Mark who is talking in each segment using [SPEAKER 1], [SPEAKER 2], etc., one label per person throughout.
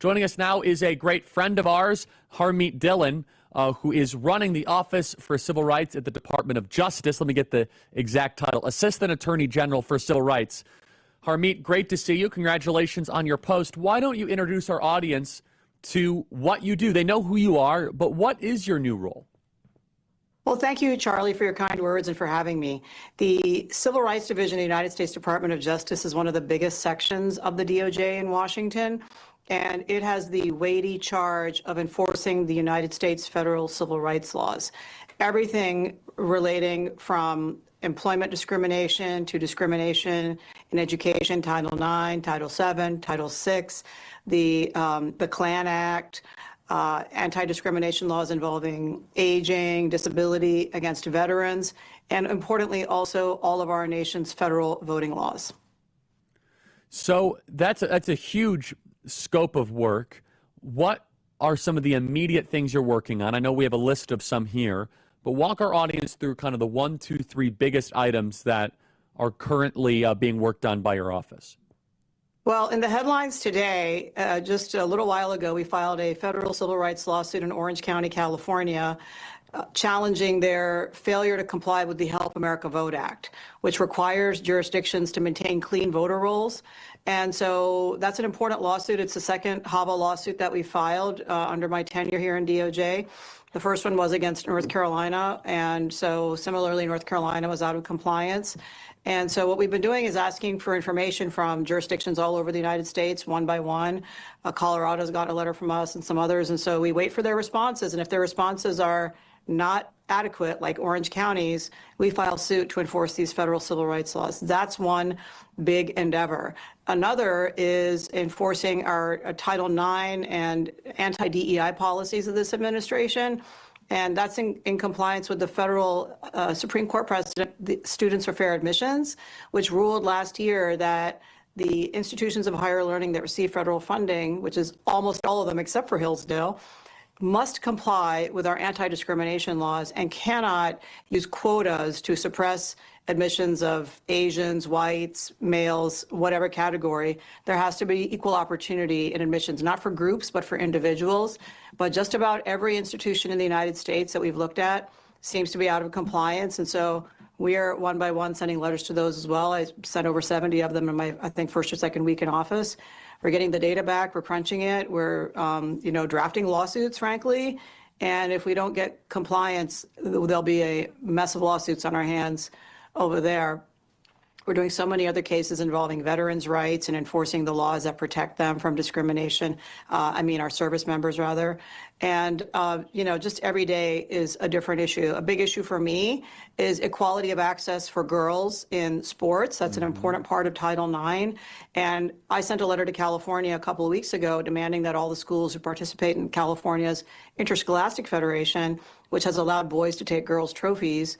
[SPEAKER 1] Joining us now is a great friend of ours, Harmeet Dillon, who is running the Office for Civil Rights at the Department of Justice. Let me get the exact title, Assistant Attorney General for Civil Rights. Harmeet, great to see you. Congratulations on your post. Why don't you introduce our audience to what you do? They know who you are, but what is your new role?
[SPEAKER 2] Well, thank you, Charlie, for your kind words and for having me. The Civil Rights Division of the United States Department of Justice is one of the biggest sections of the DOJ in Washington, and it has the weighty charge of enforcing the United States federal civil rights laws. Everything relating from employment discrimination to discrimination in education, Title IX, Title VII, Title VI, the Klan Act, anti-discrimination laws involving aging, disability against veterans, and importantly, also all of our nation's federal voting laws.
[SPEAKER 1] So that's a huge scope of work. What are some of the immediate things you're working on? I know we have a list of some here, but walk our audience through kind of the 1, 2, 3 biggest items that are currently being worked on by your office.
[SPEAKER 2] Well, in the headlines today, just a little while ago, we filed a federal civil rights lawsuit in Orange County, California, challenging their failure to comply with the Help America Vote Act, which requires jurisdictions to maintain clean voter rolls. And so that's an important lawsuit. It's the second HAVA lawsuit that we filed under my tenure here in DOJ. The first one was against North Carolina, and so similarly, North Carolina was out of compliance. And so what we've been doing is asking for information from jurisdictions all over the United States, one by one. Colorado's got a letter from us and some others, and so we wait for their responses. And if their responses are not adequate, like Orange County's, we file suit to enforce these federal civil rights laws. That's one big endeavor. Another is enforcing our Title IX and anti-DEI policies of this administration. And that's in compliance with the federal Supreme Court precedent, the Students for Fair Admissions, which ruled last year that the institutions of higher learning that receive federal funding, which is almost all of them except for Hillsdale, must comply with our anti-discrimination laws and cannot use quotas to suppress admissions of Asians, whites, males, whatever category. There has to be equal opportunity in admissions, not for groups, but for individuals. But just about every institution in the United States that we've looked at seems to be out of compliance. And so we are one by one sending letters to those as well. I sent over 70 of them in my, I think, first or second week in office. We're getting the data back. We're crunching it. We're, drafting lawsuits, frankly. And if we don't get compliance, there'll be a mess of lawsuits on our hands over there. We're doing so many other cases involving veterans' rights and enforcing the laws that protect them from discrimination. Our service members, rather. And, just every day is a different issue. A big issue for me is equality of access for girls in sports. That's an important part of Title IX. And I sent a letter to California a couple of weeks ago demanding that all the schools who participate in California's Interscholastic Federation, which has allowed boys to take girls' trophies,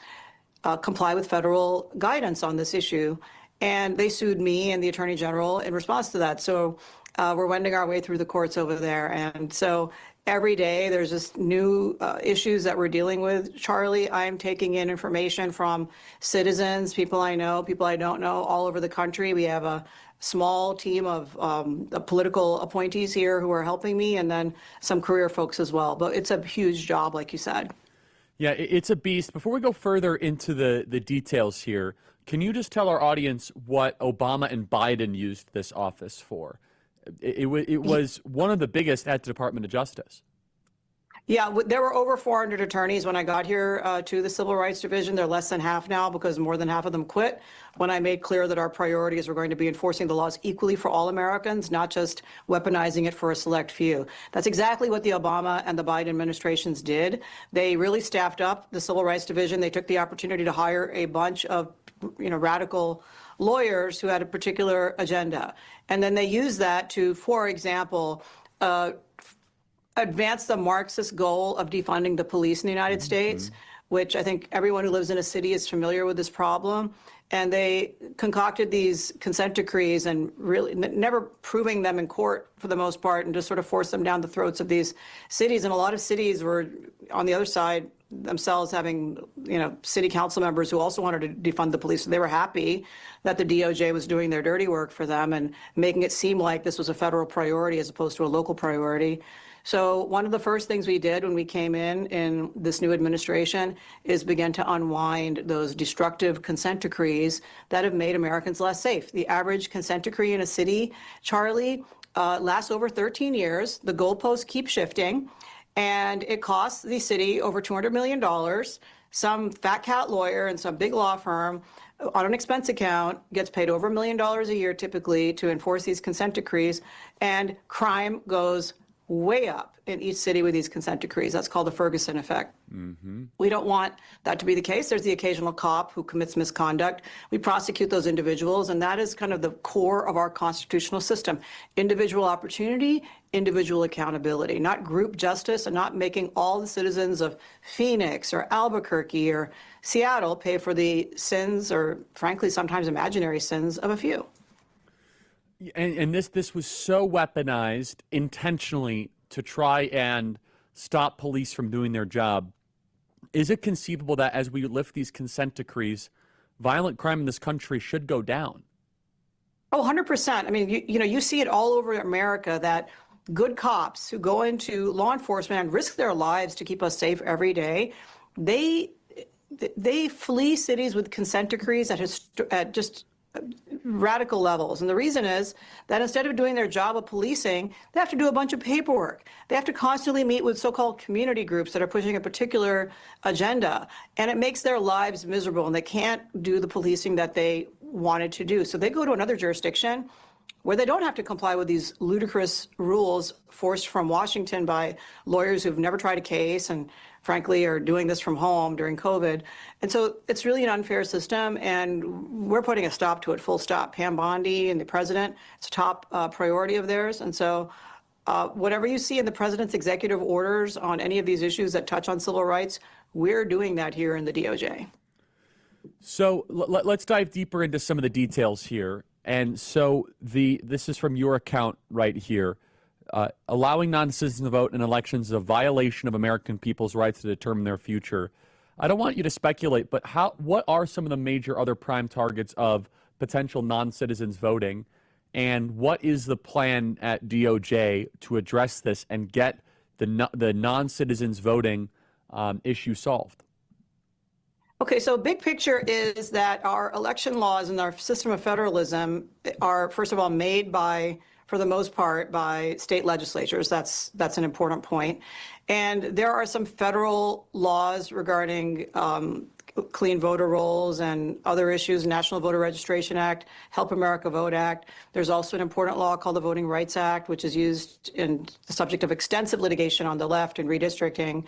[SPEAKER 2] comply with federal guidance on this issue. And they sued me and the Attorney General in response to that. So we're wending our way through the courts over there. And so every day there's just new issues that we're dealing with. Charlie, I'm taking in information from citizens, people I know, people I don't know, all over the country. We have a small team of political appointees here who are helping me, and then some career folks as well. But it's a huge job, like you said.
[SPEAKER 1] Yeah, it's a beast. Before we go further into the details here, can you just tell our audience what Obama and Biden used this office for? It was one of the biggest at the Department of Justice.
[SPEAKER 2] Yeah, there were over 400 attorneys when I got here to the Civil Rights Division. They're less than half now because more than half of them quit when I made clear that our priorities were going to be enforcing the laws equally for all Americans, not just weaponizing it for a select few. That's exactly what the Obama and the Biden administrations did. They really staffed up the Civil Rights Division. They took the opportunity to hire a bunch of radical lawyers who had a particular agenda. And then they used that to, for example, advance the Marxist goal of defunding the police in the United States, which I think everyone who lives in a city is familiar with this problem. and they concocted these consent decrees and really never proving them in court for the most part, and just sort of forced them down the throats of these cities. And a lot of cities were on the other side themselves, having, city council members who also wanted to defund the police. So they were happy that the DOJ was doing their dirty work for them and making it seem like this was a federal priority as opposed to a local priority. So one of the first things we did when we came in this new administration is begin to unwind those destructive consent decrees that have made Americans less safe. The average consent decree in a city, Charlie, lasts over 13 years. The goalposts keep shifting, and it costs the city over $200 million. Some fat cat lawyer and some big law firm on an expense account gets paid over $1 million a year typically to enforce these consent decrees, and crime goes way up in each city with these consent decrees. That's called the Ferguson effect. Mm-hmm. We don't want that to be the case. There's the occasional cop who commits misconduct. We prosecute those individuals, and that is kind of the core of our constitutional system. Individual opportunity, individual accountability, not group justice, and not making all the citizens of Phoenix or Albuquerque or Seattle pay for the sins, or frankly, sometimes imaginary sins, of a few.
[SPEAKER 1] And this was so weaponized intentionally to try and stop police from doing their job. Is it conceivable that as we lift these consent decrees, violent crime in this country should go down?
[SPEAKER 2] Oh, 100%. I mean, you see it all over America that good cops who go into law enforcement and risk their lives to keep us safe every day, they flee cities with consent decrees at just radical levels. And the reason is that instead of doing their job of policing, they have to do a bunch of paperwork. They have to constantly meet with so-called community groups that are pushing a particular agenda. And it makes their lives miserable, and they can't do the policing that they wanted to do. So they go to another jurisdiction where they don't have to comply with these ludicrous rules forced from Washington by lawyers who've never tried a case and frankly are doing this from home during COVID. And so it's really an unfair system, and we're putting a stop to it, full stop. Pam Bondi and the president, it's a top priority of theirs. And so whatever you see in the president's executive orders on any of these issues that touch on civil rights, we're doing that here in the DOJ. So
[SPEAKER 1] let's dive deeper into some of the details here. And so this is from your account right here. Allowing non-citizens to vote in elections is a violation of American people's rights to determine their future. I don't want you to speculate, but what are some of the major other prime targets of potential non-citizens voting? And what is the plan at DOJ to address this and get the non-citizens voting issue solved?
[SPEAKER 2] Okay, so big picture is that our election laws and our system of federalism are, first of all, made for the most part, by state legislatures. That's an important point. And there are some federal laws regarding clean voter rolls and other issues, National Voter Registration Act, Help America Vote Act. There's also an important law called the Voting Rights Act, which is used in the subject of extensive litigation on the left and redistricting,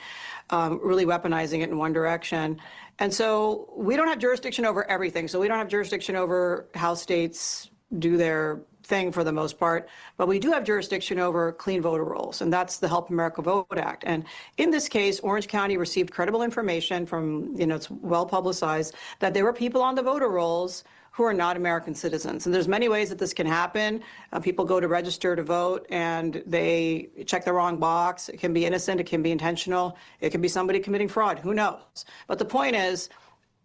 [SPEAKER 2] really weaponizing it in one direction. And so we don't have jurisdiction over everything. So we don't have jurisdiction over how states do their thing for the most part, but we do have jurisdiction over clean voter rolls, and that's the Help America Vote Act. And in this case, Orange County received credible information from, it's well publicized, that there were people on the voter rolls who are not American citizens. And there's many ways that this can happen. People go to register to vote and they check the wrong box. It can be innocent, it can be intentional, it can be somebody committing fraud, who knows? But the point is,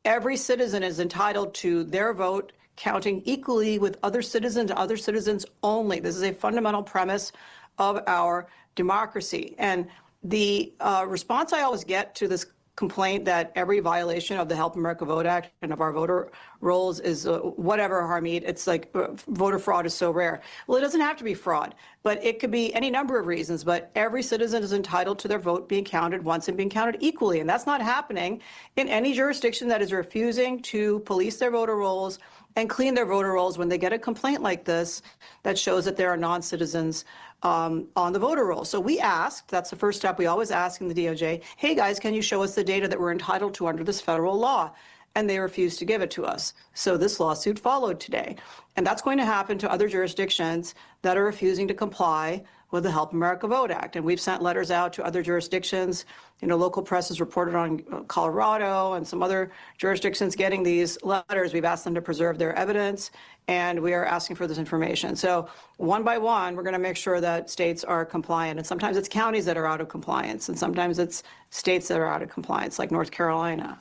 [SPEAKER 2] every citizen is entitled to their vote counting equally with other citizens and other citizens only. This is a fundamental premise of our democracy. And the response I always get to this complaint that every violation of the Help America Vote Act and of our voter rolls is whatever, Harmeet, it's like voter fraud is so rare. Well, it doesn't have to be fraud, but it could be any number of reasons. But every citizen is entitled to their vote being counted once and being counted equally. And that's not happening in any jurisdiction that is refusing to police their voter rolls and clean their voter rolls when they get a complaint like this that shows that there are non-citizens on the voter roll. So we asked, that's the first step we always ask in the DOJ, hey guys, can you show us the data that we're entitled to under this federal law? and they refused to give it to us. So this lawsuit followed today. And that's going to happen to other jurisdictions that are refusing to comply with the Help America Vote Act. And we've sent letters out to other jurisdictions. You know, local press has reported on Colorado and some other jurisdictions getting these letters. We've asked them to preserve their evidence, and we are asking for this information. So one by one, we're going to make sure that states are compliant. And sometimes it's counties that are out of compliance, and sometimes it's states that are out of compliance, like North Carolina.